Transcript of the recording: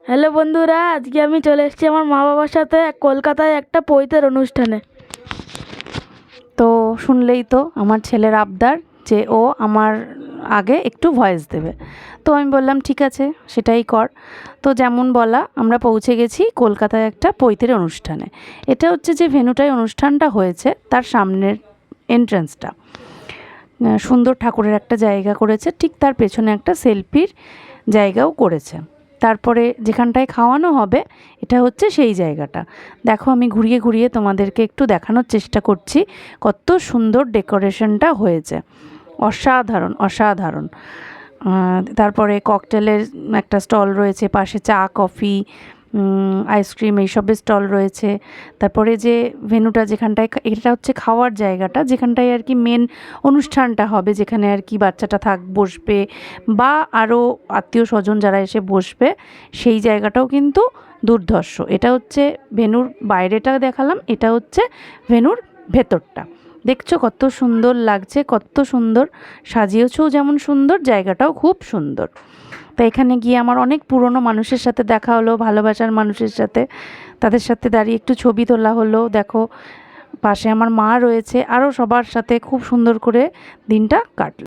Hello বন্ধুরা, আজকে আমি চলে এসেছি আমার মা বাবার সাথে কলকাতায় একটা পৈতের অনুষ্ঠানে। তো শুনলেই তো আমার ছেলের আবদার যে ও আমার আগে একটু ভয়েস দেবে। তো আমি বললাম ঠিক আছে, সেটাই কর। তো যেমন বলা, আমরা পৌঁছে গেছি কলকাতায় একটা পৈতের অনুষ্ঠানে। এটা হচ্ছে যে ভেন্যুটায় অনুষ্ঠানটা হয়েছে তার সামনের এন্ট্রান্সটা সুন্দর ঠাকুরের একটা জায়গা করেছে, ঠিক তার পেছনে একটা সেলফির জায়গাও করেছে। তারপরে যেখানটায় খাওয়ানো হবে এটা হচ্ছে সেই জায়গাটা। দেখো, আমি ঘুরিয়ে ঘুরিয়ে তোমাদেরকে একটু দেখানোর চেষ্টা করছি কত সুন্দর ডেকোরেশনটা হয়েছে। অসাধারণ অসাধারণ। তারপরে ককটেলের একটা স্টল রয়েছে, পাশে চা কফি আইসক্রিম এইসবের স্টল রয়েছে। তারপরে যে ভেন্যুটা যেখানটায়, এটা হচ্ছে খাওয়ার জায়গাটা যেখানটায় আর কি মেন অনুষ্ঠানটা হবে, যেখানে আর কি বাচ্চাটা বসবে বা আরও আত্মীয় স্বজন যারা এসে বসবে, সেই জায়গাটাও কিন্তু দুর্ধর্ষ। এটা হচ্ছে ভেন্যুর বাইরেটা দেখালাম, এটা হচ্ছে ভেন্যুর ভেতরটা। দেখছো কত সুন্দর লাগছে, কত সুন্দর সাজিয়েছেও, যেমন সুন্দর জায়গাটাও খুব সুন্দর। তো এখানে গিয়ে আমার অনেক পুরনো মানুষের সাথে দেখা হলো, ভালোবাসার মানুষের সাথে, তাদের সাথে দাঁড়িয়ে একটু ছবি তোলা হলো। দেখো, পাশে আমার মা রয়েছে, আরও সবার সাথে খুব সুন্দর করে দিনটা কাটলো।